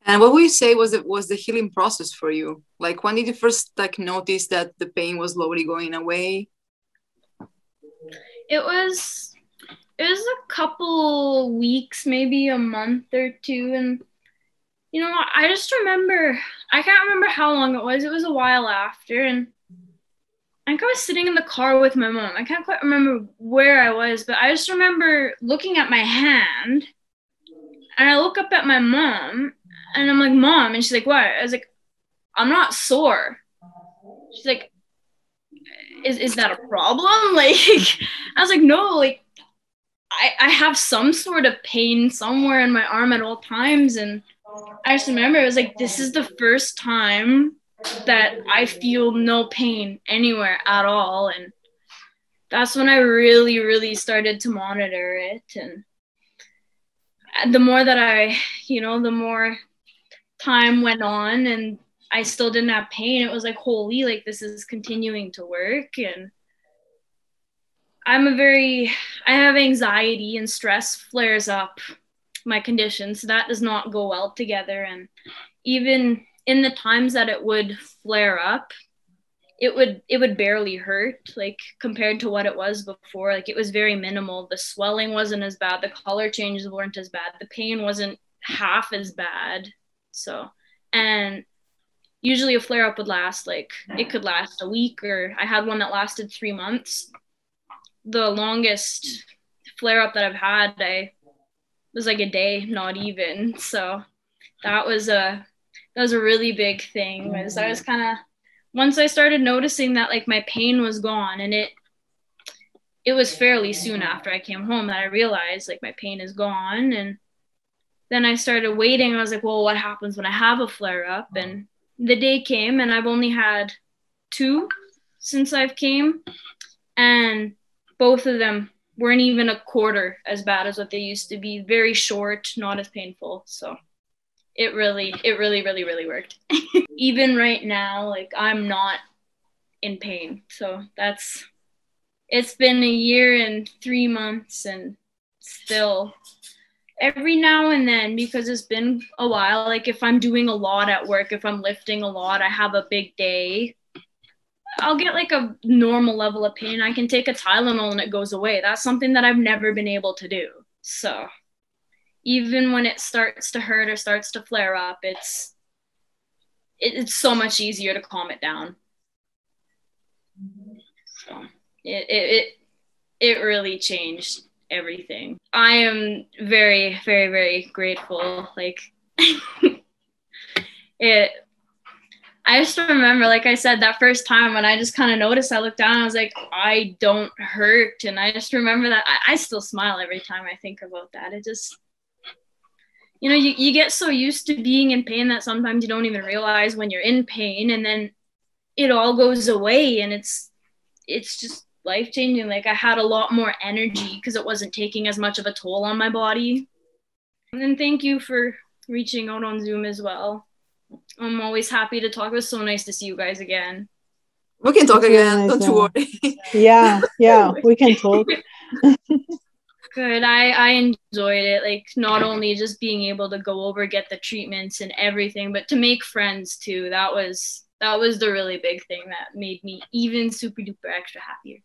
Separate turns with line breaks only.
And what would you say was the healing process for you? Like, when did you first like notice that the pain was slowly going away?
It was a couple weeks, maybe a month or two, and you know, I just remember, I can't remember how long it was. It was a while after, and I think I was sitting in the car with my mom. I can't quite remember where I was, but I just remember looking at my hand, and I look up at my mom, and I'm like, Mom, and she's like, what? I was like, I'm not sore. She's like, is that a problem? Like, I was like, no, like, I have some sort of pain somewhere in my arm at all times. And I just remember it was like, this is the first time that I feel no pain anywhere at all. And that's when I really, really started to monitor it. And the more that the more time went on and I still didn't have pain, it was like, holy, like this is continuing to work. And I have anxiety, and stress flares up my condition. So that does not go well together. And even in the times that it would flare up, it would barely hurt, like compared to what it was before. Like it was very minimal. The swelling wasn't as bad. The color changes weren't as bad. The pain wasn't half as bad. So, and usually a flare up would last, like it could last a week, or I had one that lasted 3 months. The longest flare up that I've had, was like a day, not even. So that was a really big thing. Was I was kind of, once I started noticing that like my pain was gone, and it was fairly soon after I came home that I realized like my pain is gone. And then I started waiting. I was like, well, what happens when I have a flare up? And the day came, and I've only had 2 since I've came, and both of them weren't even a quarter as bad as what they used to be. Very short, not as painful. So it really, really, really worked. Even right now, like I'm not in pain. So it's been a year and 3 months, and still every now and then, because it's been a while, like if I'm doing a lot at work, if I'm lifting a lot, I have a big day, I'll get like a normal level of pain. I can take a Tylenol and it goes away. That's something that I've never been able to do. So even when it starts to hurt or starts to flare up, it's so much easier to calm it down. So it really changed everything. I am very, very, very grateful. Like I just remember, like I said, that first time when I just kind of noticed, I looked down, I was like, I don't hurt. And I just remember that I still smile every time I think about that. It just, you know, you get so used to being in pain that sometimes you don't even realize when you're in pain, and then it all goes away, and it's just life-changing. Like I had a lot more energy because it wasn't taking as much of a toll on my body. And then thank you for reaching out on Zoom as well. I'm always happy to talk. It was so nice to see you guys again.
We can talk again, nice, don't worry.
Yeah, we can talk.
Good. I enjoyed it. Like not only just being able to go over, get the treatments and everything, but to make friends too. That was the really big thing that made me even super duper extra happier.